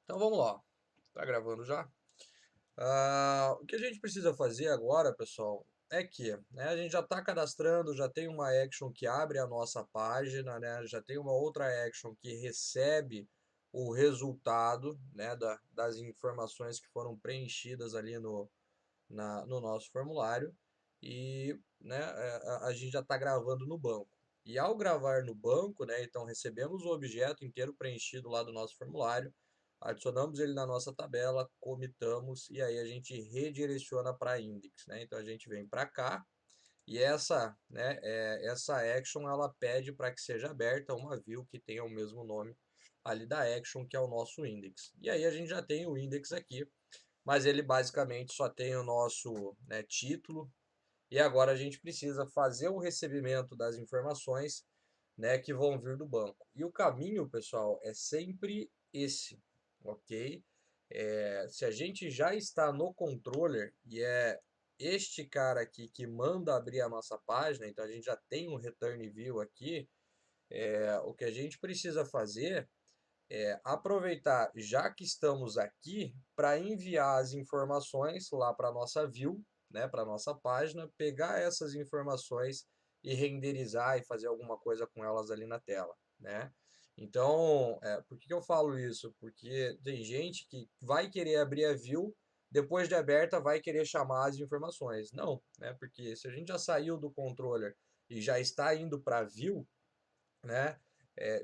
Então vamos lá. Tá gravando já? O que a gente precisa fazer agora, pessoal, é que, né, a gente já está cadastrando, já tem uma action que abre a nossa página, né, já tem uma outra action que recebe o resultado, né, das informações que foram preenchidas ali no nosso formulário e, né, a gente já está gravando no banco. E ao gravar no banco, né, então recebemos o objeto inteiro preenchido lá do nosso formulário, adicionamos ele na nossa tabela, comitamos e aí a gente redireciona para index, né? Então a gente vem para cá e essa action ela pede para que seja aberta uma view que tenha o mesmo nome ali da action, que é o nosso index. E aí a gente já tem o index aqui, mas ele basicamente só tem o nosso, né, título. E agora a gente precisa fazer o recebimento das informações, né, que vão vir do banco. E o caminho, pessoal, é sempre esse, ok? Se a gente já está no controller e é este cara aqui que manda abrir a nossa página, então a gente já tem um return view aqui, o que a gente precisa fazer aproveitar, já que estamos aqui, para enviar as informações lá para a nossa view, né, para a nossa página, pegar essas informações e renderizar e fazer alguma coisa com elas ali na tela, né? Então, por que eu falo isso? Porque tem gente que vai querer abrir a view, depois de aberta vai querer chamar as informações. Não, né? Porque se a gente já saiu do controller e já está indo para a view, né?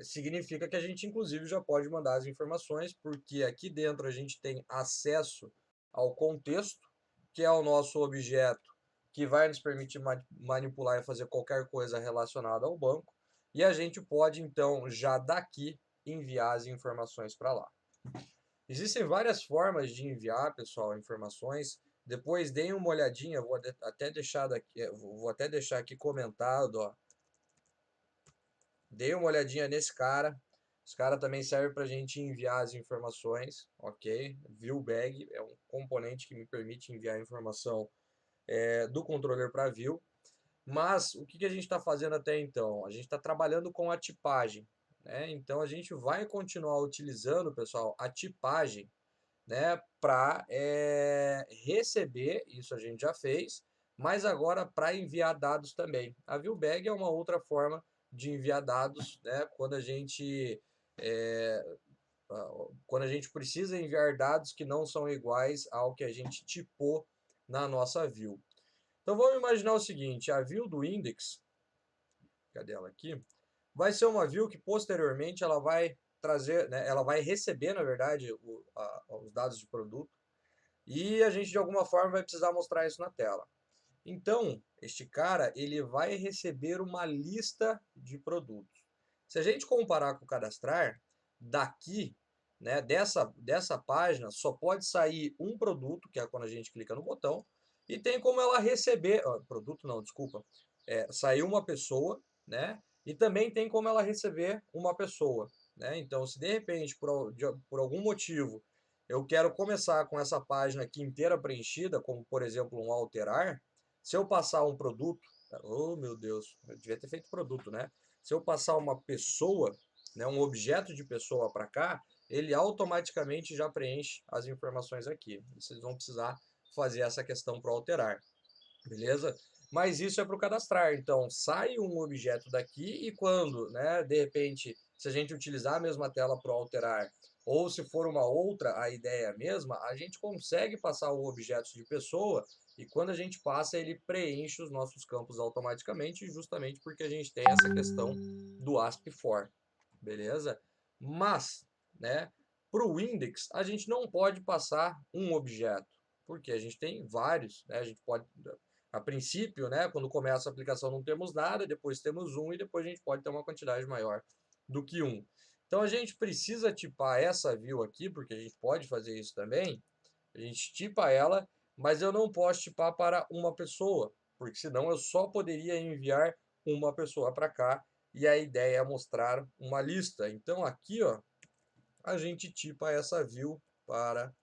Significa que a gente, inclusive, já pode mandar as informações, porque aqui dentro a gente tem acesso ao contexto, que é o nosso objeto, que vai nos permitir manipular e fazer qualquer coisa relacionada ao banco, e a gente pode, então, já daqui enviar as informações para lá. Existem várias formas de enviar, pessoal, informações. Depois deem uma olhadinha, vou até deixar aqui comentado, ó. Dei uma olhadinha nesse cara. Esse cara também serve para a gente enviar as informações, ok? View bag é um componente que me permite enviar a informação do controller para view. Mas o que a gente está fazendo até então? A gente está trabalhando com a tipagem, né? Então a gente vai continuar utilizando, pessoal, a tipagem, né, para receber, isso a gente já fez, mas agora para enviar dados também. A ViewBag é uma outra forma de enviar dados, né, é, quando a gente precisa enviar dados que não são iguais ao que a gente tipou na nossa view. Então vamos imaginar o seguinte, a view do index, cadê ela aqui? Vai ser uma view que posteriormente ela vai trazer, né, ela vai receber, na verdade, os dados de produto, e a gente de alguma forma vai precisar mostrar isso na tela. Então, este cara, ele vai receber uma lista de produtos. Se a gente comparar com o cadastrar, daqui, né, dessa página, só pode sair um produto, que é quando a gente clica no botão, e tem como ela receber, produto não, desculpa, sair uma pessoa, né, e também tem como ela receber uma pessoa, né. Então, se de repente, por algum motivo, eu quero começar com essa página aqui inteira preenchida, como por exemplo um alterar, se eu passar um produto, oh meu Deus, eu devia ter feito produto, né? Se eu passar uma pessoa, né, um objeto de pessoa para cá, ele automaticamente já preenche as informações aqui. Vocês vão precisar fazer essa questão para alterar, beleza? Mas isso é para o cadastrar. Então, sai um objeto daqui e quando, né, de repente, se a gente utilizar a mesma tela para alterar, ou se for uma outra, a ideia é a mesma, a gente consegue passar o objeto de pessoa e quando a gente passa, ele preenche os nossos campos automaticamente, justamente porque a gente tem essa questão do ASP4, beleza? Mas, né, para o index, a gente não pode passar um objeto, porque a gente tem vários, né? A gente pode a princípio, né, quando começa a aplicação não temos nada, depois temos um e depois a gente pode ter uma quantidade maior do que um. Então a gente precisa tipar essa view aqui, porque a gente pode fazer isso também. A gente tipa ela, mas eu não posso tipar para uma pessoa, porque senão eu só poderia enviar uma pessoa para cá e a ideia é mostrar uma lista. Então aqui, ó, a gente tipa essa view para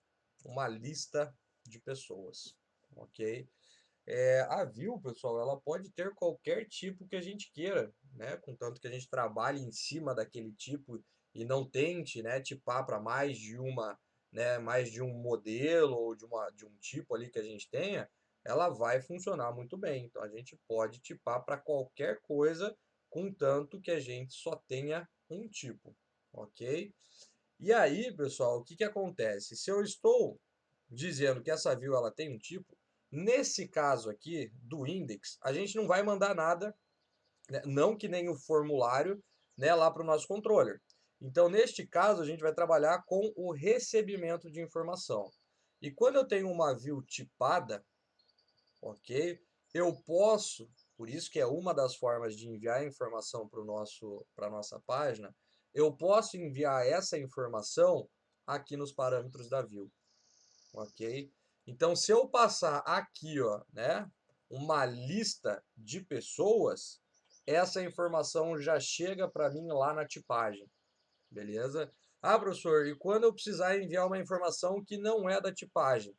uma lista de pessoas, ok? A view, pessoal, ela pode ter qualquer tipo que a gente queira, né? Contanto que a gente trabalhe em cima daquele tipo e não tente, né, tipar para mais de uma, né, mais de um modelo ou de um tipo ali que a gente tenha, ela vai funcionar muito bem. Então a gente pode tipar para qualquer coisa, contanto que a gente só tenha um tipo, ok? E aí, pessoal, o que que acontece? Se eu estou dizendo que essa view ela tem um tipo, nesse caso aqui do index, a gente não vai mandar nada, né, não que nem o formulário, né, lá para o nosso controller. Então, neste caso, a gente vai trabalhar com o recebimento de informação. E quando eu tenho uma view tipada, ok? Eu posso, por isso que é uma das formas de enviar informação para a nossa página, eu posso enviar essa informação aqui nos parâmetros da view, ok? Então, se eu passar aqui, ó, né, uma lista de pessoas, essa informação já chega para mim lá na tipagem, beleza? Ah, professor, e quando eu precisar enviar uma informação que não é da tipagem?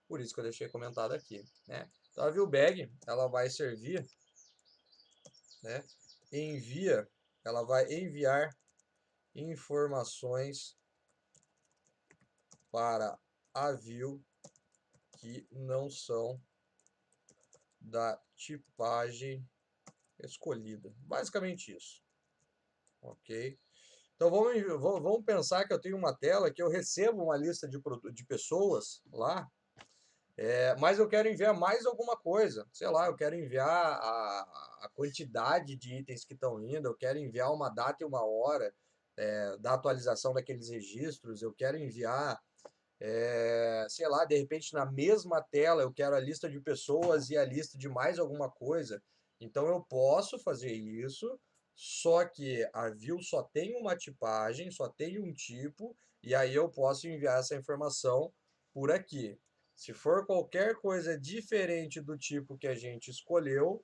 Por isso que eu deixei comentado aqui, né? Então, a viewBag, ela vai servir, né? Ela vai enviar informações para a view que não são da tipagem escolhida. Basicamente isso, ok? Então vamos pensar que eu tenho uma tela que eu recebo uma lista de pessoas lá, mas eu quero enviar mais alguma coisa. Sei lá, eu quero enviar a quantidade de itens que estão indo, eu quero enviar uma data e uma hora da atualização daqueles registros, eu quero enviar sei lá, de repente na mesma tela eu quero a lista de pessoas e a lista de mais alguma coisa. Então eu posso fazer isso, só que a view só tem uma tipagem, só tem um tipo, e aí eu posso enviar essa informação por aqui. Se for qualquer coisa diferente do tipo que a gente escolheu,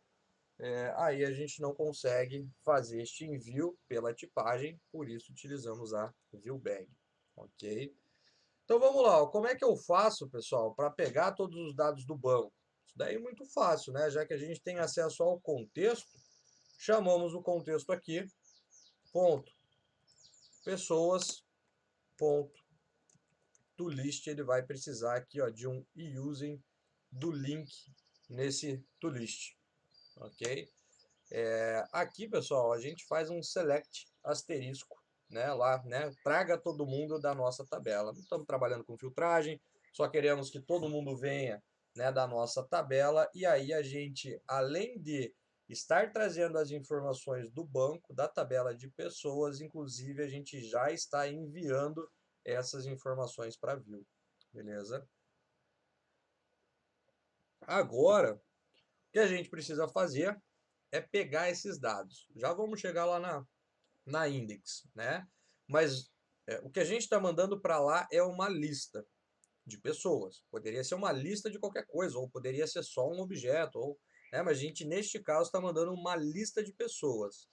aí a gente não consegue fazer este envio pela tipagem, por isso utilizamos a viewBag, ok? Então vamos lá, ó. Como é que eu faço, pessoal, para pegar todos os dados do banco? Isso daí é muito fácil, né? Já que a gente tem acesso ao contexto, chamamos o contexto aqui, ponto, pessoas, ponto, to list, ele vai precisar aqui, ó, de um using do link nesse to list, ok? Aqui, pessoal, a gente faz um select asterisco, né, lá, né, traga todo mundo da nossa tabela. Não estamos trabalhando com filtragem, só queremos que todo mundo venha, né, da nossa tabela, e aí a gente, além de estar trazendo as informações do banco, da tabela de pessoas, inclusive a gente já está enviando essas informações para a view, beleza? Agora, o que a gente precisa fazer é pegar esses dados. Já vamos chegar lá na index, né? Mas o que a gente está mandando para lá é uma lista de pessoas. Poderia ser uma lista de qualquer coisa, ou poderia ser só um objeto, ou, né? Mas a gente, neste caso, está mandando uma lista de pessoas.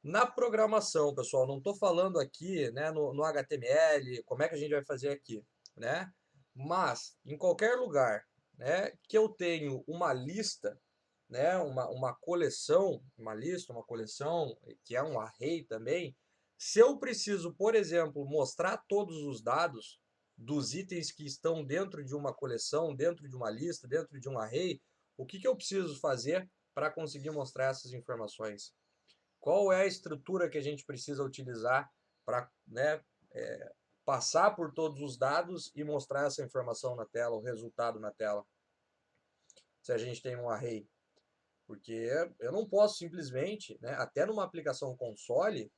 Na programação, pessoal, não estou falando aqui, né, no HTML, como é que a gente vai fazer aqui, né? Mas, em qualquer lugar, né, que eu tenho uma lista, né, uma coleção, uma lista, uma coleção, que é um array também, se eu preciso, por exemplo, mostrar todos os dados dos itens que estão dentro de uma coleção, dentro de uma lista, dentro de um array, o que eu preciso fazer para conseguir mostrar essas informações? Qual é a estrutura que a gente precisa utilizar para, né, passar por todos os dados e mostrar essa informação na tela, o resultado na tela, se a gente tem um array? Porque eu não posso simplesmente, né, até numa aplicação console,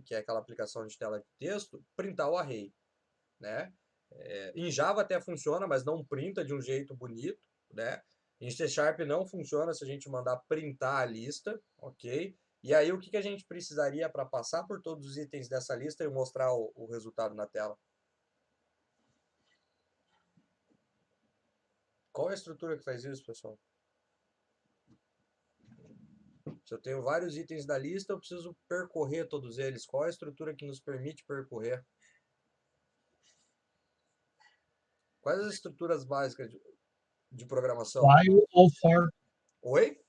que é aquela aplicação de tela de texto, printar o array, né? Em Java até funciona, mas não printa de um jeito bonito, né? Em C Sharp não funciona se a gente mandar printar a lista, ok? E aí o que a gente precisaria para passar por todos os itens dessa lista e mostrar o resultado na tela? Qual é a estrutura que faz isso, pessoal? Se eu tenho vários itens da lista, eu preciso percorrer todos eles. Qual é a estrutura que nos permite percorrer? Quais as estruturas básicas de programação? While ou for. Oi?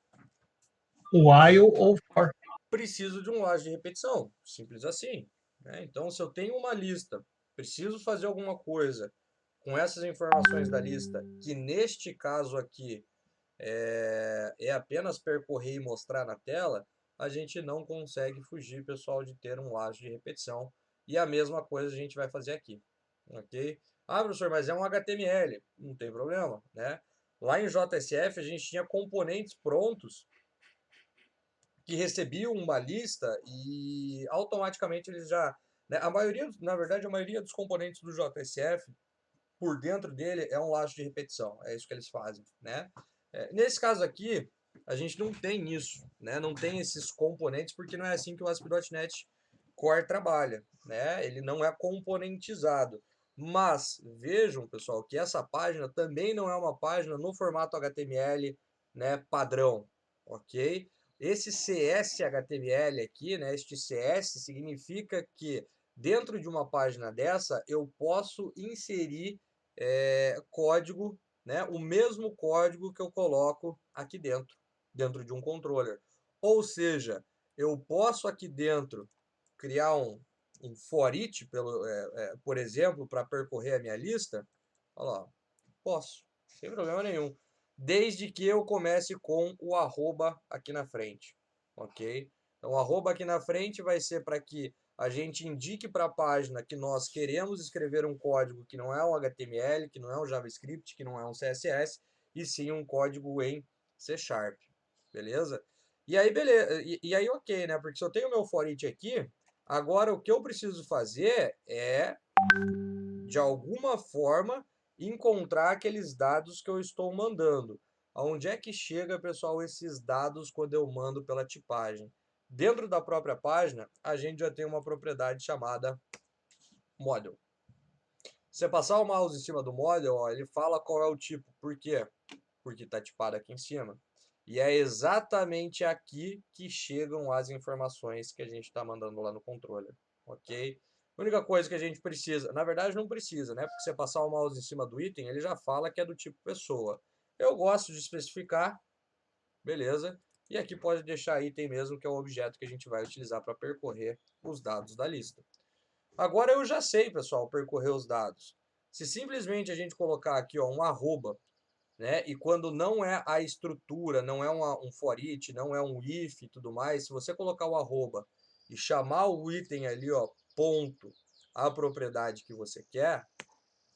While ou for. Preciso de um lote de repetição. Simples assim, né? Então, se eu tenho uma lista, preciso fazer alguma coisa com essas informações da lista, que neste caso aqui é apenas percorrer e mostrar na tela, a gente não consegue fugir, pessoal, de ter um laço de repetição. E a mesma coisa a gente vai fazer aqui, ok? Ah, professor, mas é um HTML. Não tem problema, né? Lá em JSF a gente tinha componentes prontos que recebiam uma lista e automaticamente eles já... Né, a maioria, na verdade, a maioria dos componentes do JSF, por dentro dele, é um laço de repetição. É isso que eles fazem, né? Nesse caso aqui, a gente não tem isso, né? Não tem esses componentes, porque não é assim que o ASP.NET Core trabalha, né? Ele não é componentizado. Mas vejam, pessoal, que essa página também não é uma página no formato HTML, né, padrão, ok? Esse CS-HTML aqui, né, este CS, significa que dentro de uma página dessa eu posso inserir código, né, o mesmo código que eu coloco aqui dentro de um controller. Ou seja, eu posso aqui dentro criar um for each, por exemplo, para percorrer a minha lista. Olha lá, posso, sem problema nenhum. Desde que eu comece com o arroba aqui na frente, ok? Então, o arroba aqui na frente vai ser para que a gente indique para a página que nós queremos escrever um código que não é um HTML, que não é um JavaScript, que não é um CSS, e sim um código em C#, beleza? E aí, beleza, e aí ok, né? Porque se eu tenho meu for each aqui, agora o que eu preciso fazer é, de alguma forma, encontrar aqueles dados que eu estou mandando. Aonde é que chega, pessoal, esses dados quando eu mando pela tipagem? Dentro da própria página, a gente já tem uma propriedade chamada model. Se você passar o mouse em cima do model, ó, ele fala qual é o tipo. Por quê? Porque está tipado aqui em cima. E é exatamente aqui que chegam as informações que a gente está mandando lá no controller, ok? A única coisa que a gente precisa, na verdade não precisa, né? Porque você passar o mouse em cima do item, ele já fala que é do tipo pessoa. Eu gosto de especificar, beleza? E aqui pode deixar item mesmo, que é o objeto que a gente vai utilizar para percorrer os dados da lista. Agora eu já sei, pessoal, percorrer os dados. Se simplesmente a gente colocar aqui ó, um arroba, né? E quando não é a estrutura, não é um for each, não é um if e tudo mais, se você colocar o arroba e chamar o item ali, ó, ponto, a propriedade que você quer,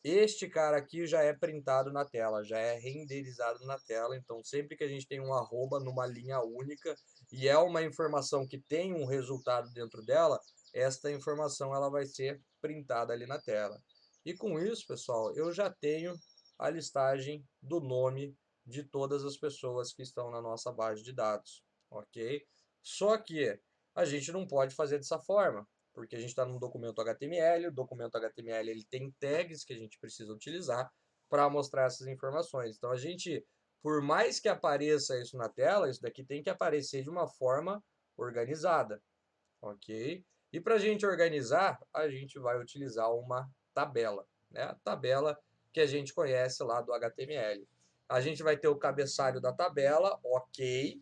este cara aqui já é printado na tela, já é renderizado na tela. Então, sempre que a gente tem um arroba numa linha única e é uma informação que tem um resultado dentro dela, esta informação ela vai ser printada ali na tela. E com isso, pessoal, eu já tenho a listagem do nome de todas as pessoas que estão na nossa base de dados, ok? Só que a gente não pode fazer dessa forma, porque a gente está num documento HTML, o documento HTML ele tem tags que a gente precisa utilizar para mostrar essas informações. Então, a gente, por mais que apareça isso na tela, isso daqui tem que aparecer de uma forma organizada, ok? E para a gente organizar, a gente vai utilizar uma tabela, né? A tabela que a gente conhece lá do HTML. A gente vai ter o cabeçalho da tabela, ok,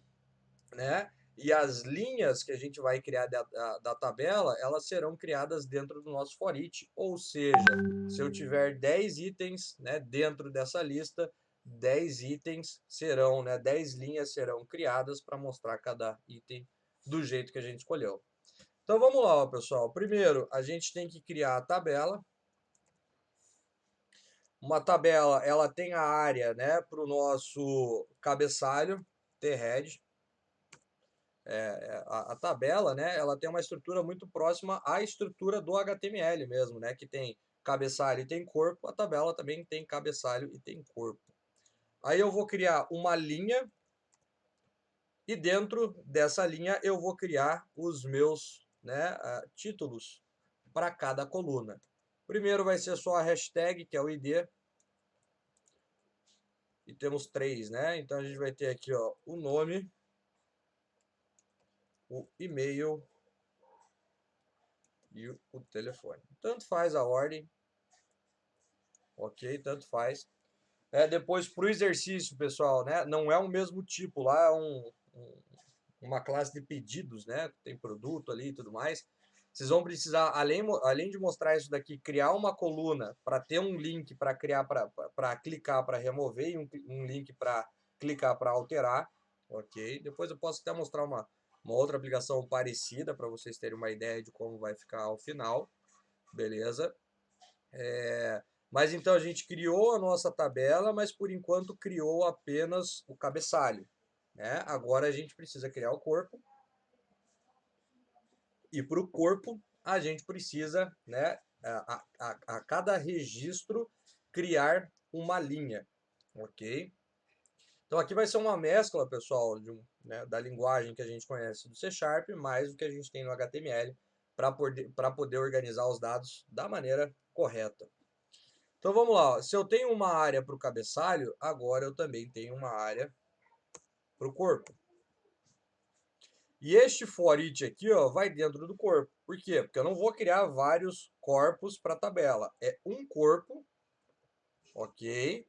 né? E as linhas que a gente vai criar da tabela, elas serão criadas dentro do nosso for each, ou seja, se eu tiver 10 itens, né, dentro dessa lista, 10 itens serão, né, 10 linhas serão criadas para mostrar cada item do jeito que a gente escolheu. Então vamos lá, ó, pessoal. Primeiro, a gente tem que criar a tabela. Uma tabela, ela tem a área, né, para o nosso cabeçalho, thead. A tabela, né, ela tem uma estrutura muito próxima à estrutura do HTML mesmo, né, que tem cabeçalho e tem corpo. A tabela também tem cabeçalho e tem corpo. Aí eu vou criar uma linha e dentro dessa linha eu vou criar os meus, né, títulos para cada coluna. Primeiro vai ser só a hashtag, que é o ID. E temos 3, né? Então a gente vai ter aqui, ó, o nome, o e-mail e o telefone. Tanto faz a ordem, ok? Tanto faz. Depois, para o exercício, pessoal, né? Não é o mesmo tipo, lá é uma classe de pedidos, né? Tem produto ali e tudo mais. Vocês vão precisar, além de mostrar isso daqui, criar uma coluna para ter um link para criar, para clicar para remover e um link para clicar para alterar, ok? Depois eu posso até mostrar uma outra aplicação parecida para vocês terem uma ideia de como vai ficar ao final, beleza? Mas então a gente criou a nossa tabela, mas por enquanto criou apenas o cabeçalho, né? Agora a gente precisa criar o corpo. E para o corpo, a gente precisa, né, a cada registro, criar uma linha, ok? Então aqui vai ser uma mescla, pessoal, né, da linguagem que a gente conhece do C Sharp, mais o que a gente tem no HTML, para poder organizar os dados da maneira correta. Então vamos lá, se eu tenho uma área para o cabeçalho, agora eu também tenho uma área para o corpo. E este for each aqui, ó, vai dentro do corpo. Por quê? Porque eu não vou criar vários corpos para a tabela. É um corpo, ok?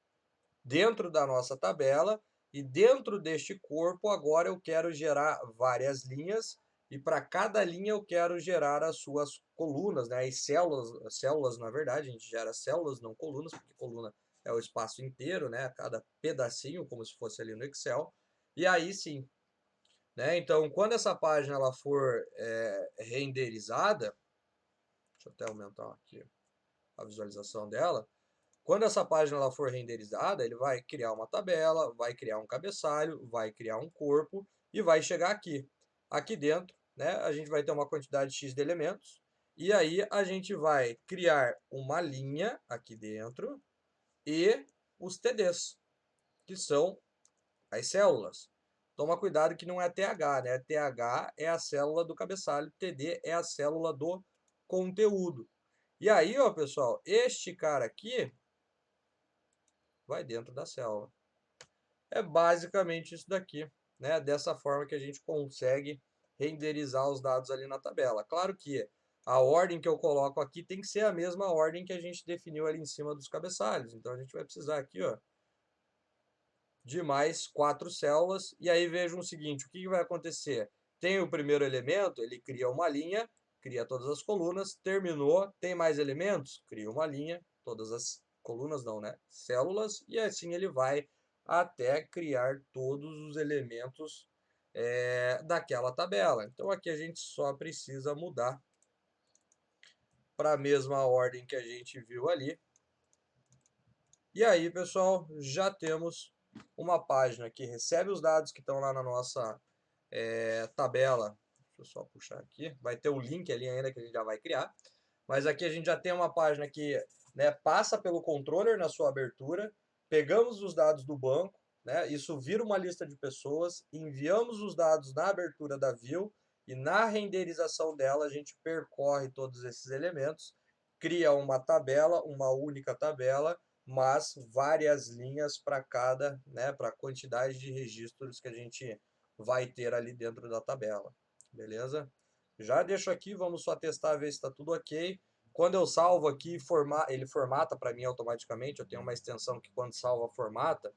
Dentro da nossa tabela. E dentro deste corpo, agora eu quero gerar várias linhas. E para cada linha eu quero gerar as suas colunas, né? As células, na verdade, a gente gera células, não colunas, porque coluna é o espaço inteiro, né? Cada pedacinho, como se fosse ali no Excel. E aí sim, né? Então, quando essa página ela for renderizada, deixa eu até aumentar aqui a visualização dela. Quando essa página ela for renderizada, ele vai criar uma tabela, vai criar um cabeçalho, vai criar um corpo e vai chegar aqui. Aqui dentro, né, a gente vai ter uma quantidade X de elementos e aí a gente vai criar uma linha aqui dentro e os TDs, que são as células. Toma cuidado que não é TH, né? TH é a célula do cabeçalho, TD é a célula do conteúdo. E aí, ó, pessoal, este cara aqui vai dentro da célula. É basicamente isso daqui, né? Dessa forma que a gente consegue renderizar os dados ali na tabela. Claro que a ordem que eu coloco aqui tem que ser a mesma ordem que a gente definiu ali em cima dos cabeçalhos. Então a gente vai precisar aqui, ó, de mais 4 células. E aí vejam o seguinte, o que vai acontecer? Tem o primeiro elemento, ele cria uma linha, cria todas as colunas, terminou, tem mais elementos, cria uma linha, todas as colunas não, né? Células, e assim ele vai até criar todos os elementos daquela tabela. Então aqui a gente só precisa mudar para a mesma ordem que a gente viu ali. E aí, pessoal, já temos uma página que recebe os dados que estão lá na nossa tabela. Deixa eu só puxar aqui. Vai ter o link ali ainda que a gente já vai criar. Mas aqui a gente já tem uma página que, né, passa pelo controller na sua abertura. Pegamos os dados do banco, né, isso vira uma lista de pessoas. Enviamos os dados na abertura da view. E na renderização dela a gente percorre todos esses elementos. Cria uma tabela, uma única tabela, mas várias linhas para cada, né, para a quantidade de registros que a gente vai ter ali dentro da tabela, beleza? Já deixo aqui, vamos só testar, ver se está tudo ok. Quando eu salvo aqui, ele formata para mim automaticamente, eu tenho uma extensão que quando salva, formata.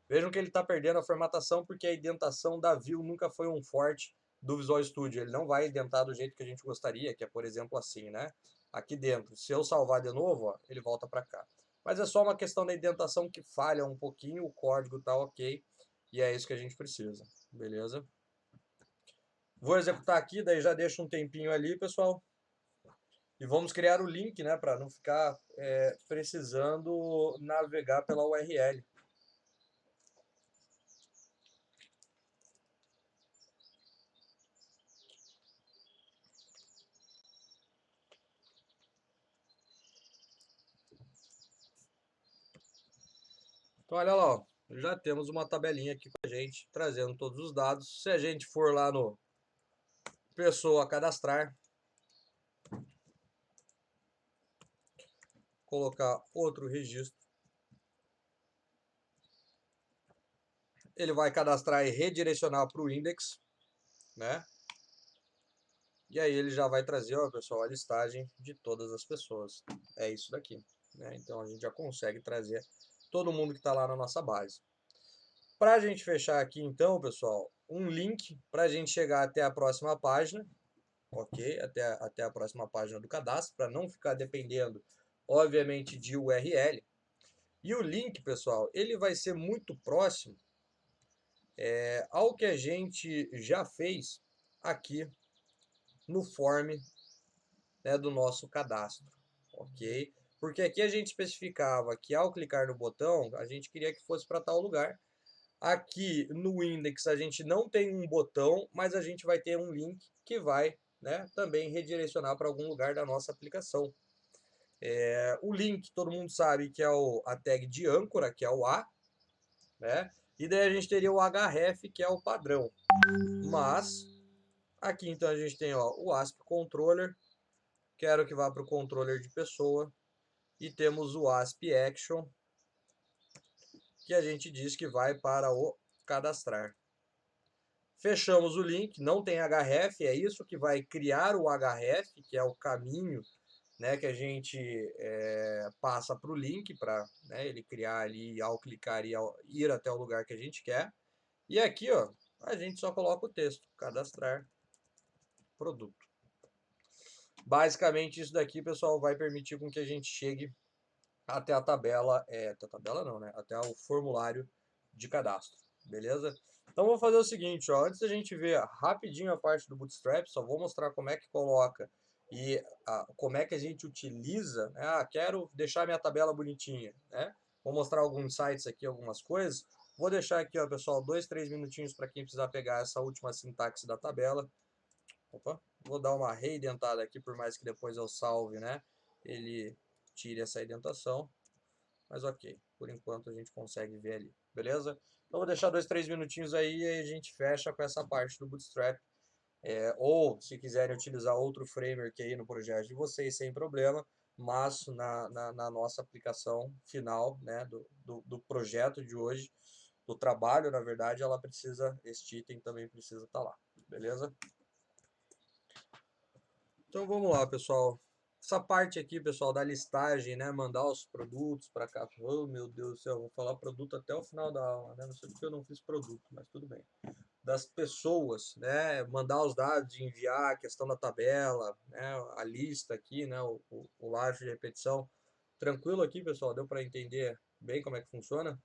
Vejam que ele está perdendo a formatação porque a indentação da view nunca foi um forte do Visual Studio. Ele não vai indentar do jeito que a gente gostaria, que é, por exemplo, assim, né? Aqui dentro. Se eu salvar de novo, ó, ele volta para cá. Mas é só uma questão da indentação que falha um pouquinho, o código tá ok, e é isso que a gente precisa, beleza? Vou executar aqui, daí já deixo um tempinho ali, pessoal. E vamos criar o link, né, para não ficar precisando navegar pela URL. Então, olha lá, ó, já temos uma tabelinha aqui com a gente, trazendo todos os dados. Se a gente for lá no pessoa cadastrar, colocar outro registro, ele vai cadastrar e redirecionar para o index, né? E aí ele já vai trazer, ó, pessoal, a listagem de todas as pessoas. É isso daqui, né? Então a gente já consegue trazer todo mundo que está lá na nossa base. Para a gente fechar aqui, então, pessoal, um link para a gente chegar até a próxima página. ok? Até a próxima página do cadastro, para não ficar dependendo, obviamente, de URL. E o link, pessoal, ele vai ser muito próximo ao que a gente já fez aqui no form, né, do nosso cadastro, ok? Porque aqui a gente especificava que ao clicar no botão, a gente queria que fosse para tal lugar. Aqui no index a gente não tem um botão, mas a gente vai ter um link que vai, né, também redirecionar para algum lugar da nossa aplicação. O link, todo mundo sabe que é a tag de âncora, que é o A, né? E daí a gente teria o href, que é o padrão. Mas, aqui então a gente tem o ASP Controller, quero que vá para o controller de pessoa, e temos o ASP Action, que a gente diz que vai para o cadastrar. Fechamos o link, não tem href, é isso que vai criar o href, que é o caminho, né, que a gente passa para o link, para, né, ele criar ali, ao clicar e ir até o lugar que a gente quer. E aqui, ó, a gente só coloca o texto, cadastrar produto. Basicamente isso daqui, pessoal, vai permitir com que a gente chegue até a tabela, até a tabela não, né, até o formulário de cadastro, beleza? Então vou fazer o seguinte, ó, antes da gente ver rapidinho a parte do Bootstrap, só vou mostrar como é que coloca e como é que a gente utiliza, né? Quero deixar minha tabela bonitinha, né? Vou mostrar alguns sites aqui, algumas coisas. Vou deixar aqui, ó, pessoal, 2, 3 minutinhos para quem precisar pegar essa última sintaxe da tabela. Opa, vou dar uma reidentada aqui, por mais que depois eu salve, né? Ele tire essa indentação. Mas ok, por enquanto a gente consegue ver ali, beleza? Então vou deixar 2, 3 minutinhos aí e a gente fecha com essa parte do Bootstrap. Ou se quiserem utilizar outro framework aí no projeto de vocês, sem problema, mas na nossa aplicação final, né, do projeto de hoje, do trabalho, na verdade, ela precisa, este item também precisa estar lá, beleza? Então vamos lá, pessoal. Essa parte aqui, pessoal, da listagem, né? Mandar os produtos para cá. Oh, meu Deus do céu, vou falar produto até o final da aula, né? Não sei porque eu não fiz produto, mas tudo bem. Das pessoas, né? Mandar os dados, enviar a questão da tabela, né? A lista aqui, né? O laço de repetição. Tranquilo aqui, pessoal? Deu para entender bem como é que funciona?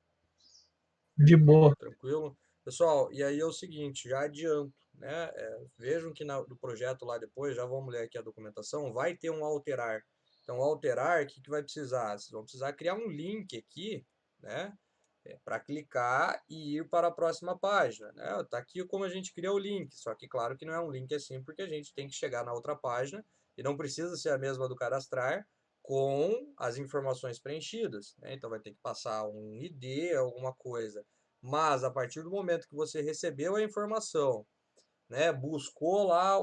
De boa. Tranquilo? Pessoal, e aí é o seguinte, já adianto, né? Vejam que no projeto lá depois, já vamos ler aqui a documentação, vai ter um alterar. Então, alterar, o que vai precisar? Vocês vão precisar criar um link aqui, né? Para clicar e ir para a próxima página, né? Tá aqui como a gente cria o link, só que claro que não é um link assim, porque a gente tem que chegar na outra página e não precisa ser a mesma do cadastrar com as informações preenchidas, né? Então vai ter que passar um ID, alguma coisa. Mas a partir do momento que você recebeu a informação, né, buscou lá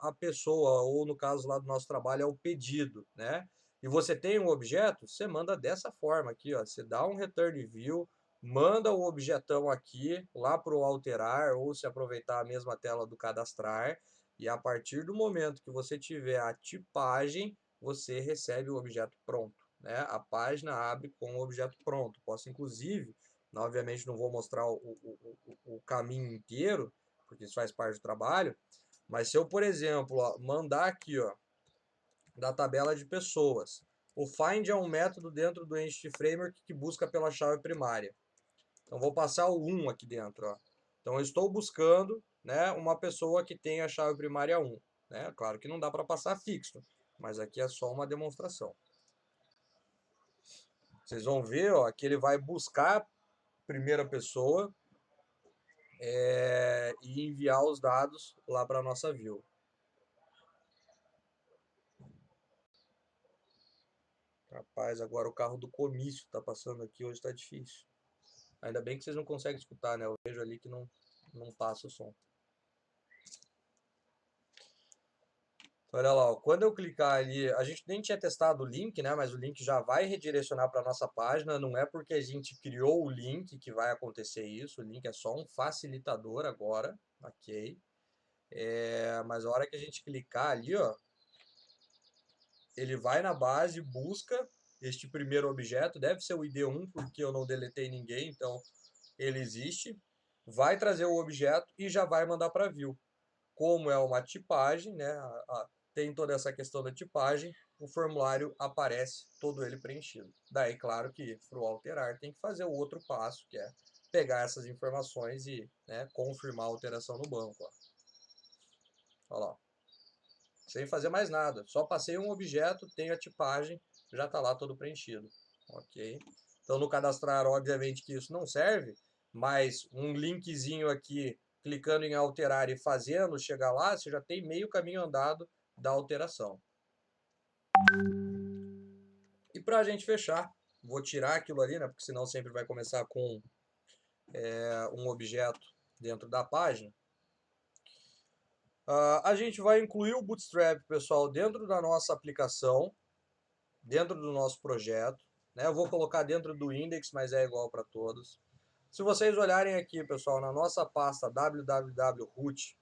a pessoa, ou no caso lá do nosso trabalho é o pedido, né? E você tem um objeto, você manda dessa forma aqui, ó, você dá um return view, manda o objetão aqui lá para o alterar, ou se aproveitar a mesma tela do cadastrar, e a partir do momento que você tiver a tipagem, você recebe o objeto pronto, né? A página abre com o objeto pronto. Posso inclusive, obviamente não vou mostrar o caminho inteiro, porque isso faz parte do trabalho. Mas se eu, por exemplo, ó, mandar aqui, ó, da tabela de pessoas, o find é um método dentro do Entity Framework que busca pela chave primária. Então vou passar o 1 aqui dentro, ó. Então eu estou buscando, né, uma pessoa que tem a chave primária 1, né? Claro que não dá para passar fixo, mas aqui é só uma demonstração. Vocês vão ver, ó, que ele vai buscar a primeira pessoa e enviar os dados lá para a nossa view. Rapaz, agora o carro do comício tá passando aqui, hoje tá difícil. Ainda bem que vocês não conseguem escutar, né? Eu vejo ali que não passa o som. Olha lá, ó, quando eu clicar ali, a gente nem tinha testado o link, né? Mas o link já vai redirecionar para nossa página. Não é porque a gente criou o link que vai acontecer isso. O link é só um facilitador agora, ok? Mas a hora que a gente clicar ali, ó, ele vai na base, busca este primeiro objeto. Deve ser o ID1, porque eu não deletei ninguém, então ele existe. Vai trazer o objeto e já vai mandar para view. como é uma tipagem, né, tem toda essa questão da tipagem, o formulário aparece todo ele preenchido. Daí, claro que para o alterar tem que fazer o outro passo, que é pegar essas informações e, né, confirmar a alteração no banco. Ó. Olha lá. Sem fazer mais nada. Só passei um objeto, tenho a tipagem, já está lá todo preenchido. Ok? Então, no cadastrar, obviamente que isso não serve, mas um linkzinho aqui, clicando em alterar e fazendo, chegar lá, você já tem meio caminho andado da alteração. E para a gente fechar, vou tirar aquilo ali, né, porque senão sempre vai começar com um objeto dentro da página. A gente vai incluir o Bootstrap, pessoal, dentro da nossa aplicação, dentro do nosso projeto. Né? Eu vou colocar dentro do index, mas é igual para todos. Se vocês olharem aqui, pessoal, na nossa pasta www.root,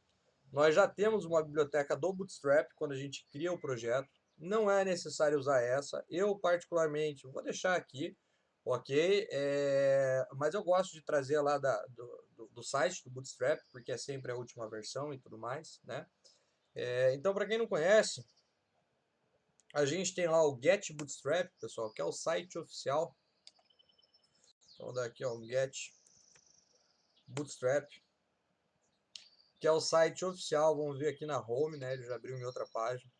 nós já temos uma biblioteca do Bootstrap quando a gente cria o projeto. Não é necessário usar essa. Eu, particularmente, vou deixar aqui, ok? Mas eu gosto de trazer lá do site do Bootstrap, porque é sempre a última versão e tudo mais, né? Então, para quem não conhece, a gente tem lá o Get Bootstrap, pessoal, que é o site oficial. Então, vou dar aqui, ó, o Get Bootstrap, que é o site oficial. Vamos ver aqui na home, né? Ele já abriu em outra página.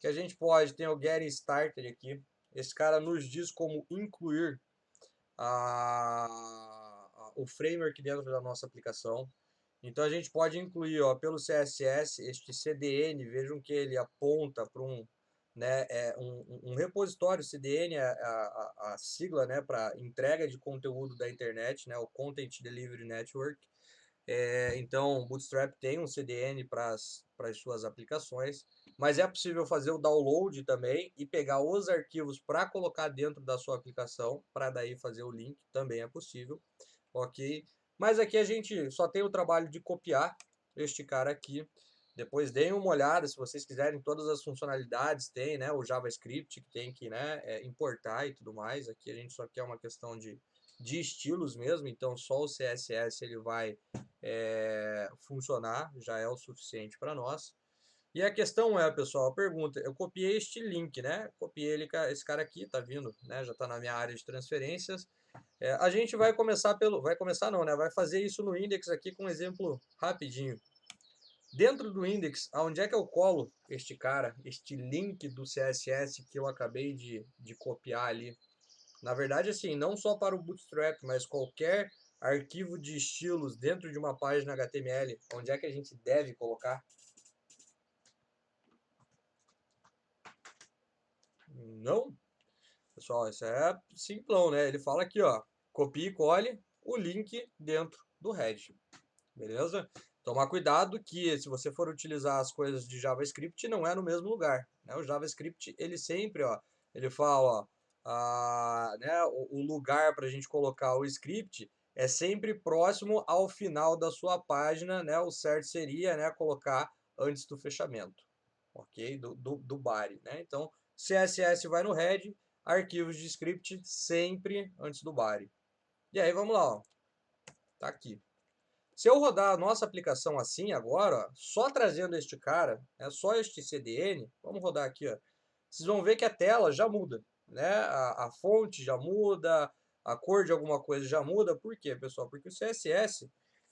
Que a gente pode, tem o Getting Started aqui. Esse cara nos diz como incluir o framework dentro da nossa aplicação. Então a gente pode incluir, ó, pelo CSS, este CDN, vejam que ele aponta para um repositório. CDN é a sigla, né, para entrega de conteúdo da internet, né, o Content Delivery Network. Então, o Bootstrap tem um CDN para as suas aplicações, mas é possível fazer o download também e pegar os arquivos para colocar dentro da sua aplicação, para daí fazer o link, também é possível, ok? Mas aqui a gente só tem o trabalho de copiar este cara aqui. Depois deem uma olhada, se vocês quiserem, todas as funcionalidades tem, né? O JavaScript que tem que, né, importar e tudo mais. Aqui a gente só quer uma questão de estilos mesmo, então só o CSS ele vai funcionar, já é o suficiente para nós. E a questão é, pessoal, a pergunta, eu copiei este link, né? Copiei ele, esse cara aqui, tá vindo, né? Já está na minha área de transferências. A gente vai começar vai começar não, né? Vai fazer isso no index aqui com um exemplo rapidinho. Dentro do index, aonde é que eu colo este cara, este link do CSS que eu acabei de copiar ali? Na verdade, assim, não só para o Bootstrap, mas qualquer arquivo de estilos dentro de uma página HTML, onde é que a gente deve colocar? Não? Pessoal, isso é simplão, né? Ele fala aqui, ó, copie e cole o link dentro do head, beleza? Tomar cuidado que se você for utilizar as coisas de JavaScript, não é no mesmo lugar, né? O JavaScript, ele sempre, ó, ele fala, ó, né, o lugar para a gente colocar o script é sempre próximo ao final da sua página, né? O certo seria, né, colocar antes do fechamento, ok? Do body, né? Então, CSS vai no head, arquivos de script sempre antes do body. E aí, vamos lá, ó. Tá aqui. Se eu rodar a nossa aplicação assim agora, ó, só trazendo este cara, só este CDN, vamos rodar aqui, ó, vocês vão ver que a tela já muda, né? A fonte já muda, a cor de alguma coisa já muda. Por quê, pessoal? Porque o CSS,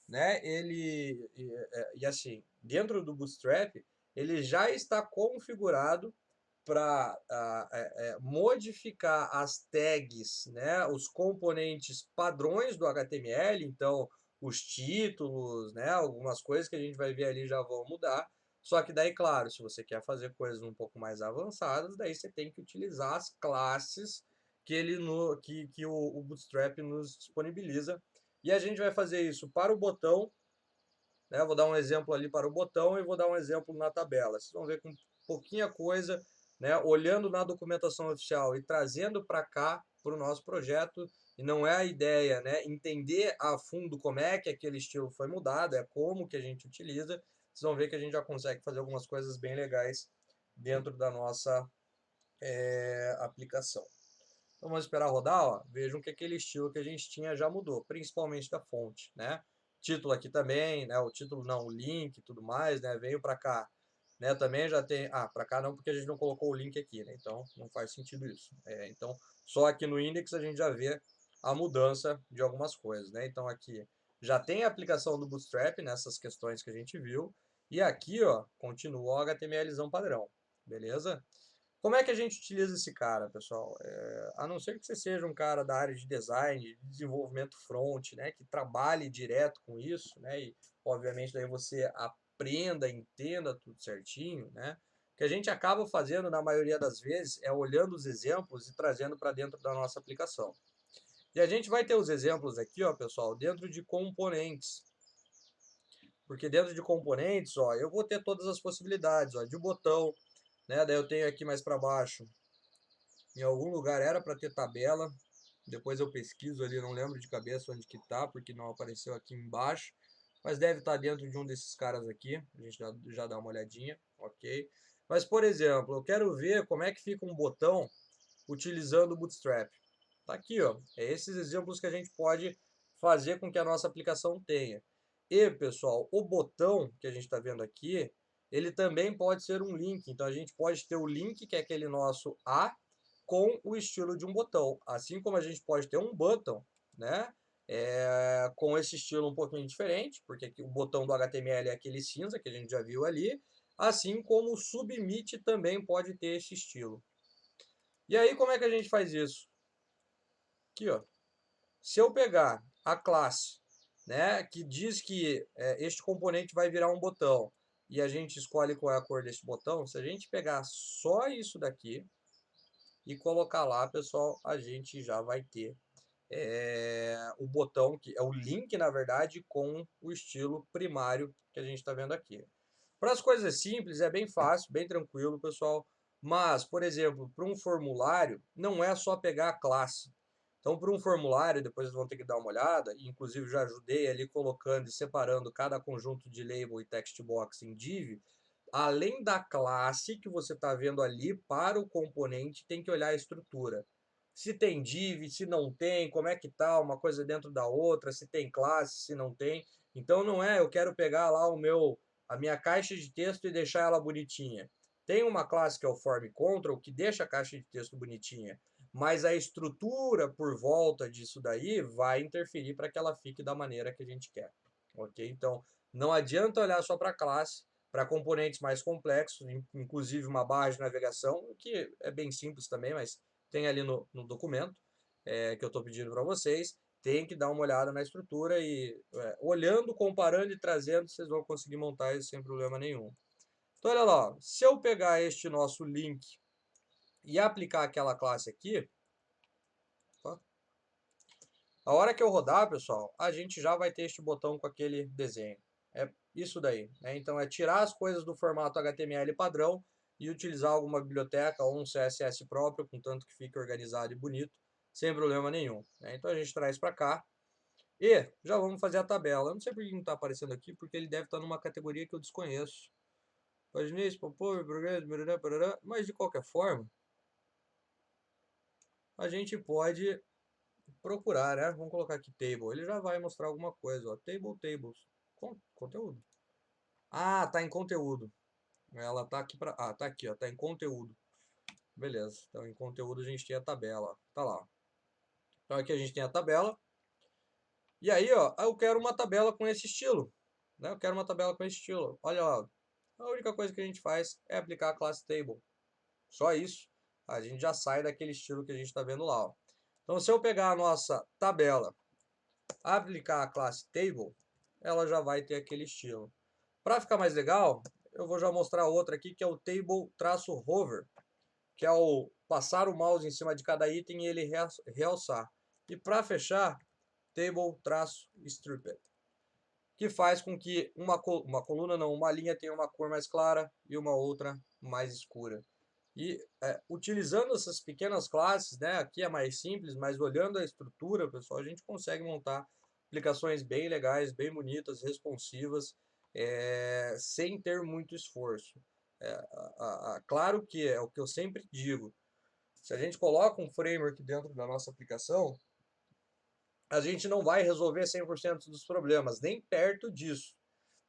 né, e assim, dentro do Bootstrap, ele já está configurado para modificar as tags, né, os componentes padrões do HTML. Então, os títulos, né, algumas coisas que a gente vai ver ali já vão mudar. Só que daí, claro, se você quer fazer coisas um pouco mais avançadas, daí você tem que utilizar as classes que o Bootstrap nos disponibiliza. E a gente vai fazer isso para o botão, né? Vou dar um exemplo ali para o botão e vou dar um exemplo na tabela. Vocês vão ver com pouquinha coisa, né? Olhando na documentação oficial e trazendo para cá, para o nosso projeto. E não é a ideia, né, entender a fundo como é que aquele estilo foi mudado, é como que a gente utiliza. Vocês vão ver que a gente já consegue fazer algumas coisas bem legais dentro da nossa aplicação. Então, vamos esperar rodar, ó. Vejam que aquele estilo que a gente tinha já mudou, principalmente da fonte, né? título aqui também, né? O título não, o link e tudo mais, né? Veio para cá, né? Também já tem, para cá não, porque a gente não colocou o link aqui, né? Então não faz sentido isso. Então só aqui no index a gente já vê a mudança de algumas coisas, né? Então aqui já tem a aplicação do Bootstrap nessas questões que a gente viu, e aqui, ó, continua o HTMLzão padrão, beleza? Como é que a gente utiliza esse cara, pessoal? A não ser que você seja um cara da área de design, de desenvolvimento front, né, que trabalhe direto com isso, né, e obviamente daí você aprenda, entenda tudo certinho, né? O que a gente acaba fazendo na maioria das vezes é olhando os exemplos e trazendo para dentro da nossa aplicação. E a gente vai ter os exemplos aqui, ó, pessoal, dentro de componentes. Porque dentro de componentes, ó, eu vou ter todas as possibilidades, ó, de botão, né? Daí eu tenho aqui mais para baixo, em algum lugar era para ter tabela. Depois eu pesquiso ali, não lembro de cabeça onde que tá, porque não apareceu aqui embaixo. Mas deve estar dentro de um desses caras aqui. A gente já dá uma olhadinha, ok? Mas, por exemplo, eu quero ver como é que fica um botão utilizando o Bootstrap. Tá aqui, ó. É esses exemplos que a gente pode fazer com que a nossa aplicação tenha. E, pessoal, o botão que a gente está vendo aqui, ele também pode ser um link. Então, a gente pode ter o link, que é aquele nosso A, com o estilo de um botão. Assim como a gente pode ter um button, né? Com esse estilo um pouquinho diferente, porque aqui o botão do HTML é aquele cinza que a gente já viu ali. Assim como o submit também pode ter esse estilo. E aí, como é que a gente faz isso? Aqui, ó. Se eu pegar a classe, né, que diz que este componente vai virar um botão, e a gente escolhe qual é a cor desse botão, se a gente pegar só isso daqui e colocar lá, pessoal, a gente já vai ter o botão, que é o link, na verdade, com o estilo primário que a gente está vendo aqui. Para as coisas simples, é bem fácil, bem tranquilo, pessoal. Mas, por exemplo, para um formulário, não é só pegar a classe. Então, para um formulário, depois vocês vão ter que dar uma olhada, e inclusive já ajudei ali colocando e separando cada conjunto de label e text box em div. Além da classe que você está vendo ali, para o componente, tem que olhar a estrutura. Se tem div, se não tem, como é que tá uma coisa dentro da outra, se tem classe, se não tem. Então não é, eu quero pegar lá a minha caixa de texto e deixar ela bonitinha. Tem uma classe que é o form control que deixa a caixa de texto bonitinha, mas a estrutura por volta disso daí vai interferir para que ela fique da maneira que a gente quer. Ok? Então não adianta olhar só para a classe, para componentes mais complexos, inclusive uma barra de navegação, que é bem simples também, mas tem ali no documento que eu estou pedindo para vocês. Tem que dar uma olhada na estrutura e olhando, comparando e trazendo, vocês vão conseguir montar isso sem problema nenhum. Então, olha lá, ó, se eu pegar este nosso link e aplicar aquela classe aqui, ó, a hora que eu rodar, pessoal, a gente já vai ter este botão com aquele desenho. É isso daí, né? Então, é tirar as coisas do formato HTML padrão e utilizar alguma biblioteca ou um CSS próprio, contanto que fique organizado e bonito, sem problema nenhum, né? Então, a gente traz para cá e já vamos fazer a tabela. Eu não sei por que não está aparecendo aqui, porque ele deve estar numa categoria que eu desconheço. Paginês, progresso, mas de qualquer forma, a gente pode procurar, né? Vamos colocar aqui table. Ele já vai mostrar alguma coisa, ó. Tables. Conteúdo. Ah, tá em conteúdo. Ela tá aqui tá aqui, ó. Tá em conteúdo. Beleza. Então, em conteúdo a gente tem a tabela. Tá lá. Então, aqui a gente tem a tabela. E aí, ó, eu quero uma tabela com esse estilo, né? Eu quero uma tabela com esse estilo. Olha lá. A única coisa que a gente faz é aplicar a classe table. Só isso. A gente já sai daquele estilo que a gente está vendo lá, ó. Então, se eu pegar a nossa tabela, aplicar a classe table, ela já vai ter aquele estilo. Para ficar mais legal, eu vou já mostrar outra aqui, que é o table-hover, que é o passar o mouse em cima de cada item e ele realçar. E para fechar, table-stripped, que faz com que uma coluna não, uma linha tenha uma cor mais clara e uma outra mais escura. E utilizando essas pequenas classes, né, aqui é mais simples, mas olhando a estrutura, pessoal, a gente consegue montar aplicações bem legais, bem bonitas, responsivas, sem ter muito esforço. Claro que é o que eu sempre digo, se a gente coloca um framework dentro da nossa aplicação, a gente não vai resolver 100% dos problemas, nem perto disso,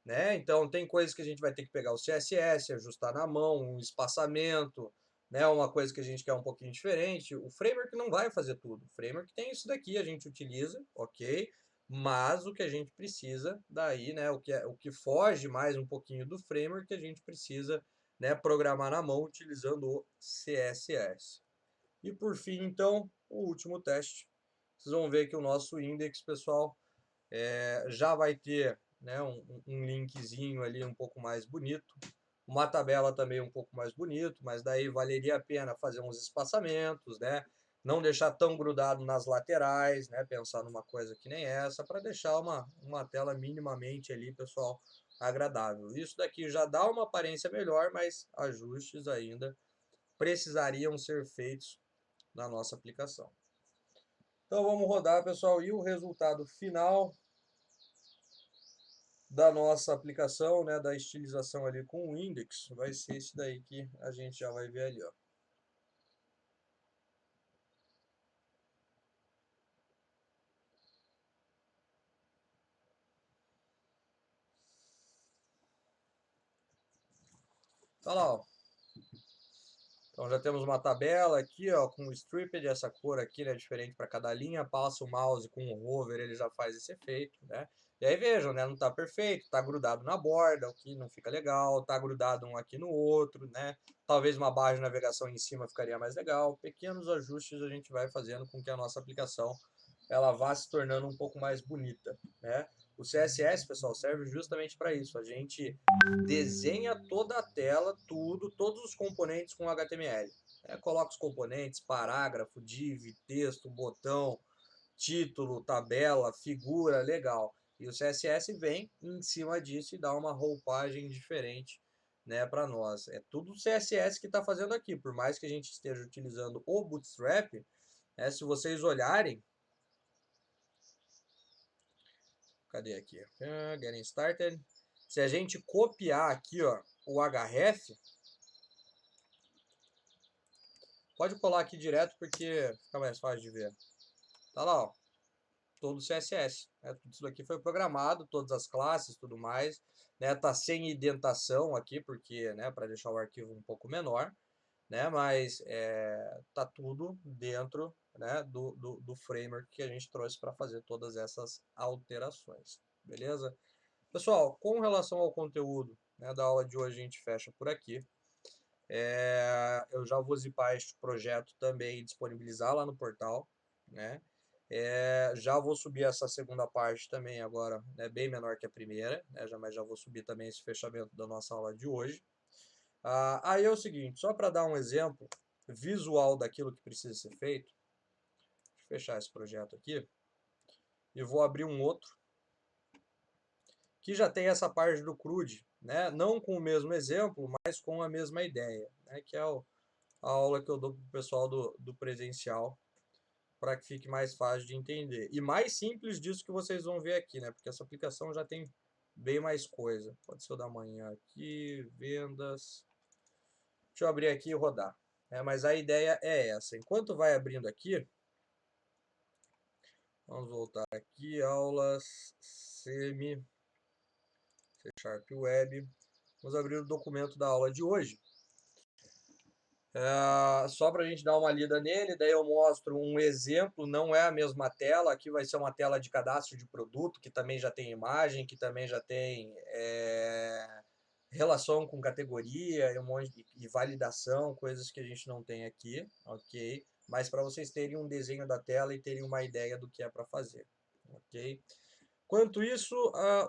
né? Então, tem coisas que a gente vai ter que pegar o CSS, ajustar na mão, um espaçamento, né? Uma coisa que a gente quer um pouquinho diferente. O framework não vai fazer tudo. O framework tem isso daqui, a gente utiliza, ok? Mas o que a gente precisa daí, né? O que foge mais um pouquinho do framework, a gente precisa, né, programar na mão utilizando o CSS. E por fim, então, o último teste. Vocês vão ver que o nosso index, pessoal, já vai ter, né, um linkzinho ali um pouco mais bonito, uma tabela também um pouco mais bonito, mas daí valeria a pena fazer uns espaçamentos, né? Não deixar tão grudado nas laterais, né? Pensar numa coisa que nem essa, para deixar uma tela minimamente ali, pessoal, agradável. Isso daqui já dá uma aparência melhor, mas ajustes ainda precisariam ser feitos na nossa aplicação. Então vamos rodar, pessoal, e o resultado final da nossa aplicação, né, da estilização ali com o index, vai ser esse daí que a gente já vai ver ali, ó. Tá lá, ó. Então já temos uma tabela aqui, ó, com o stripped, essa cor aqui, né, diferente para cada linha, passa o mouse com o hover, ele já faz esse efeito, né? E aí vejam, né, não tá perfeito, tá grudado na borda, o que não fica legal, tá grudado um aqui no outro, né? Talvez uma barra de navegação em cima ficaria mais legal. Pequenos ajustes a gente vai fazendo com que a nossa aplicação ela vá se tornando um pouco mais bonita, né? O CSS, pessoal, serve justamente para isso. A gente desenha toda a tela, tudo, todos os componentes com HTML. Coloca os componentes, parágrafo, div, texto, botão, título, tabela, figura, legal. E o CSS vem em cima disso e dá uma roupagem diferente, né, para nós. É tudo o CSS que está fazendo aqui, por mais que a gente esteja utilizando o Bootstrap, se vocês olharem, cadê aqui? Getting started. Se a gente copiar aqui, ó, o href, pode colar aqui direto porque fica mais fácil de ver. Tá lá, ó, todo o CSS. Né? Tudo isso aqui foi programado, todas as classes, tudo mais. Né? Tá sem indentação aqui porque, né, para deixar o arquivo um pouco menor, né? Mas tá tudo dentro, né, do framework que a gente trouxe para fazer todas essas alterações. Beleza? Pessoal, com relação ao conteúdo, né, da aula de hoje, a gente fecha por aqui. Eu já vou zipar este projeto também e disponibilizar lá no portal, né? Já vou subir essa segunda parte também agora, né, bem menor que a primeira, né? Mas já vou subir também esse fechamento da nossa aula de hoje. Aí é o seguinte, só para dar um exemplo visual daquilo que precisa ser feito, deixa eu fechar esse projeto aqui e vou abrir um outro que já tem essa parte do CRUD, né? Não com o mesmo exemplo, mas com a mesma ideia, né? Que é a aula que eu dou para o pessoal do presencial, para que fique mais fácil de entender. E mais simples disso que vocês vão ver aqui, né? Porque essa aplicação já tem bem mais coisa. Pode ser o da manhã aqui, vendas. Deixa eu abrir aqui e rodar. Mas a ideia é essa. Enquanto vai abrindo aqui, vamos voltar aqui, aulas, semi, C Sharp Web. Vamos abrir o documento da aula de hoje. Só para a gente dar uma lida nele, daí eu mostro um exemplo, não é a mesma tela, aqui vai ser uma tela de cadastro de produto, que também já tem imagem, que também já tem relação com categoria e um monte de validação, coisas que a gente não tem aqui, ok? Mas para vocês terem um desenho da tela e terem uma ideia do que é para fazer, ok? Quanto isso,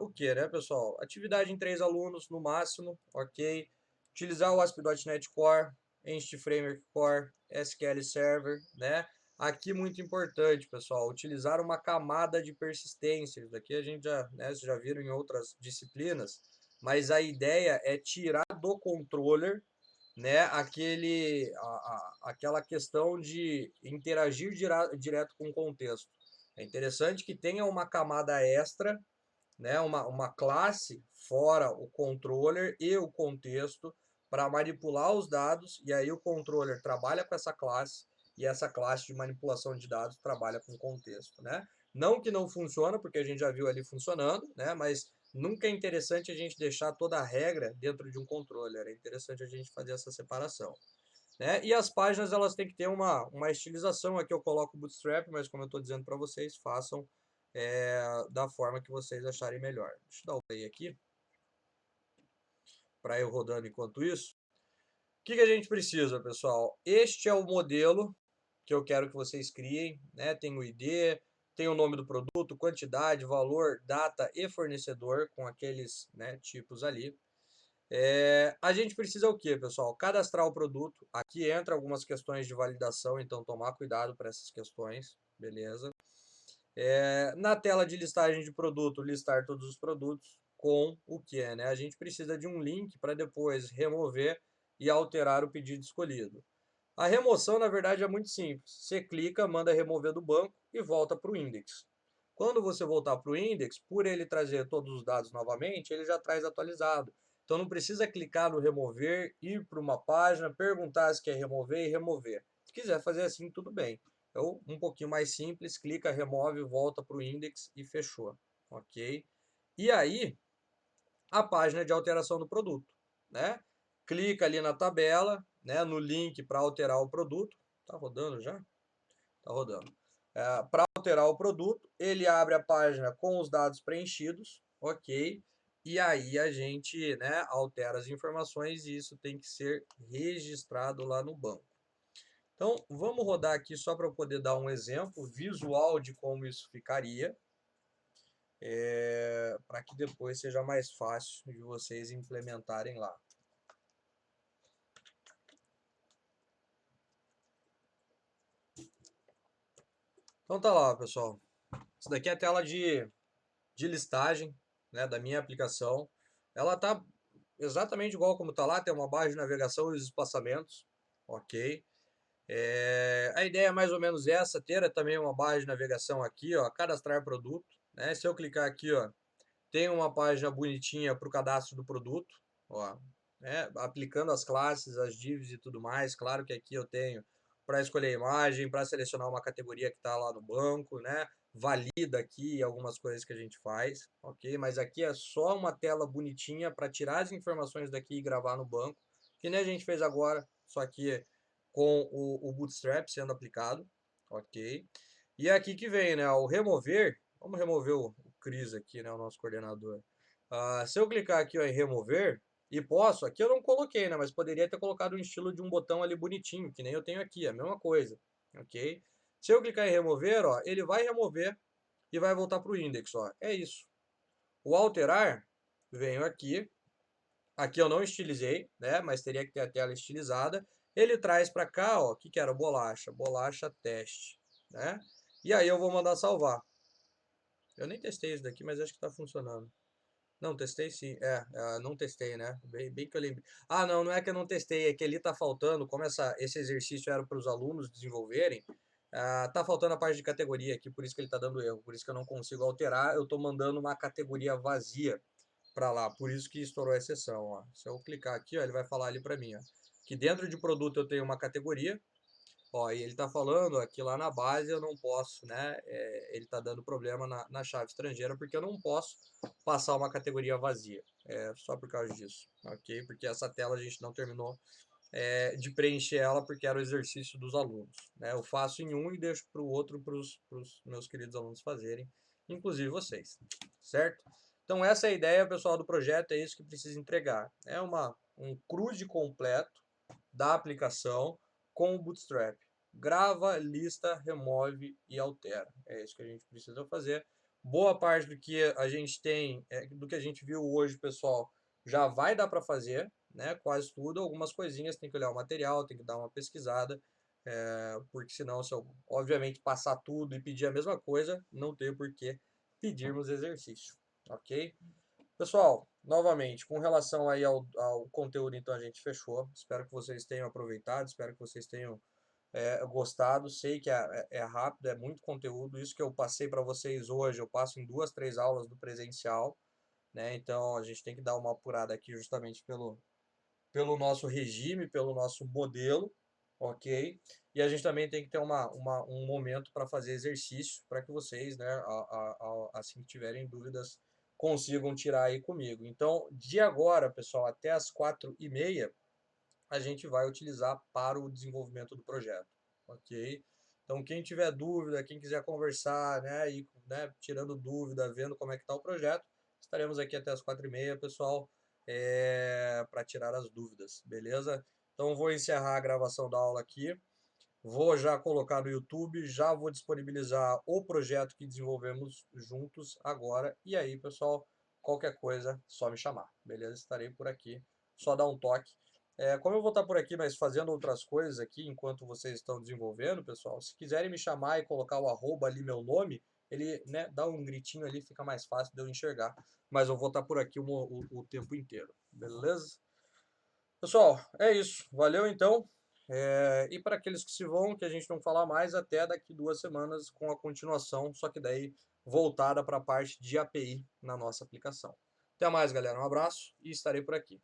o que, né, pessoal? Atividade em 3 alunos no máximo, ok? Utilizar o ASP.NET Core, Entity Framework Core, SQL Server, né? Aqui muito importante, pessoal, utilizar uma camada de persistência. Isso daqui a gente já, né, vocês já viram em outras disciplinas, mas a ideia é tirar do controller, né, aquela questão de interagir direto com o contexto. É interessante que tenha uma camada extra, né, uma classe fora o controller e o contexto para manipular os dados, e aí o controller trabalha com essa classe e essa classe de manipulação de dados trabalha com contexto, né? Não que não funciona, porque a gente já viu ali funcionando, né? Mas nunca é interessante a gente deixar toda a regra dentro de um controller. É interessante a gente fazer essa separação, né? E as páginas elas têm que ter uma estilização. Aqui eu coloco o Bootstrap, mas como eu estou dizendo para vocês, façam da forma que vocês acharem melhor. Deixa eu dar o play aqui, para eu rodando enquanto isso. O que a gente precisa, pessoal? Este é o modelo que eu quero que vocês criem, né? Tem o ID, tem o nome do produto, quantidade, valor, data e fornecedor, com aqueles, né, tipos ali. A gente precisa o que, pessoal? Cadastrar o produto. Aqui entra algumas questões de validação, então tomar cuidado para essas questões, beleza? Na tela de listagem de produto, listar todos os produtos com o que é, né? A gente precisa de um link para depois remover e alterar o pedido escolhido. A remoção, na verdade, é muito simples. Você clica, manda remover do banco e volta para o index. Quando você voltar para o index, por ele trazer todos os dados novamente, ele já traz atualizado. Então não precisa clicar no remover, ir para uma página, perguntar se quer remover e remover. Se quiser fazer assim, tudo bem. Então, um pouquinho mais simples, clica, remove, volta para o index e fechou. Ok? E aí, a página de alteração do produto, né? Clica ali na tabela, né, no link para alterar o produto. Tá rodando já? Tá rodando. Para alterar o produto, ele abre a página com os dados preenchidos, ok? E aí a gente, né, altera as informações e isso tem que ser registrado lá no banco. Então, vamos rodar aqui só para eu poder dar um exemplo visual de como isso ficaria, para que depois seja mais fácil de vocês implementarem lá. Então tá lá, pessoal. Isso daqui é a tela de listagem, né, da minha aplicação. Ela tá exatamente igual como tá lá, tem uma barra de navegação e os espaçamentos, ok? A ideia é mais ou menos essa, ter também uma barra de navegação aqui, ó, cadastrar produto, né? Se eu clicar aqui, ó, tem uma página bonitinha para o cadastro do produto, ó, né? Aplicando as classes, as divs e tudo mais. Claro que aqui eu tenho para escolher a imagem, para selecionar uma categoria que está lá no banco, né? Valida aqui algumas coisas que a gente faz, ok? Mas aqui é só uma tela bonitinha para tirar as informações daqui e gravar no banco, que nem a gente fez agora, só que com o Bootstrap sendo aplicado, ok? E é aqui que vem, né? O remover, vamos remover o Cris aqui, né? O nosso coordenador. Se eu clicar aqui ó, em remover, e posso, aqui eu não coloquei, né? Mas poderia ter colocado um estilo de um botão ali bonitinho, que nem eu tenho aqui, a mesma coisa, ok? Se eu clicar em remover, ó, ele vai remover e vai voltar para o index, ó. É isso. O alterar, venho aqui. Aqui eu não estilizei, né? Mas teria que ter a tela estilizada. Ele traz para cá, ó, o que era bolacha? Bolacha teste, né? E aí eu vou mandar salvar. Eu nem testei isso daqui, mas acho que está funcionando. Não, testei sim. Não testei, né? Bem que eu lembrei. Ah, não, não é que eu não testei, é que ali tá faltando, como esse exercício era para os alunos desenvolverem, tá faltando a parte de categoria aqui, por isso que ele tá dando erro, por isso que eu não consigo alterar, eu tô mandando uma categoria vazia para lá, por isso que estourou a exceção, ó. Se eu clicar aqui, ó, ele vai falar ali para mim, ó, que dentro de produto eu tenho uma categoria, ó, e ele está falando ó, que lá na base eu não posso, né? Ele está dando problema na chave estrangeira porque eu não posso passar uma categoria vazia. Só por causa disso, ok? Porque essa tela a gente não terminou de preencher ela porque era o exercício dos alunos. Né? Eu faço em um e deixo para o outro para os meus queridos alunos fazerem, inclusive vocês, certo? Então essa é a ideia, pessoal, do projeto, é isso que precisa entregar. É um cruze completo da aplicação com o Bootstrap. Grava, lista, remove e altera. É isso que a gente precisa fazer. Boa parte do que a gente tem, do que a gente viu hoje, pessoal, já vai dar para fazer, né? Quase tudo. Algumas coisinhas tem que olhar o material, tem que dar uma pesquisada, porque senão, se eu, obviamente, passar tudo e pedir a mesma coisa, não tem por que pedirmos exercício, ok? Pessoal, novamente, com relação aí ao conteúdo, então a gente fechou. Espero que vocês tenham aproveitado, espero que vocês tenham gostado. Sei que é rápido, é muito conteúdo. Isso que eu passei para vocês hoje, eu passo em 2, 3 aulas do presencial, né? Então a gente tem que dar uma apurada aqui justamente pelo nosso regime, pelo nosso modelo. ok? E a gente também tem que ter um momento para fazer exercício, para que vocês, né, assim que tiverem dúvidas, consigam tirar aí comigo. Então, de agora, pessoal, até as 4h30, a gente vai utilizar para o desenvolvimento do projeto, ok? Então, quem tiver dúvida, quem quiser conversar, né, e, né, tirando dúvida, vendo como é que está o projeto, estaremos aqui até as 4h30, pessoal, para tirar as dúvidas, beleza? Então, vou encerrar a gravação da aula aqui, vou já colocar no YouTube, já vou disponibilizar o projeto que desenvolvemos juntos agora, e aí, pessoal, qualquer coisa, só me chamar, beleza? Estarei por aqui, só dar um toque. Como eu vou estar por aqui, mas fazendo outras coisas aqui enquanto vocês estão desenvolvendo, pessoal, se quiserem me chamar e colocar o arroba ali, meu nome, ele, né, dá um gritinho ali, fica mais fácil de eu enxergar. Mas eu vou estar por aqui o tempo inteiro, beleza? Pessoal, é isso. Valeu então. E para aqueles que se vão, que a gente não falar mais, até daqui 2 semanas com a continuação, só que daí voltada para a parte de API na nossa aplicação. Até mais, galera. Um abraço e estarei por aqui.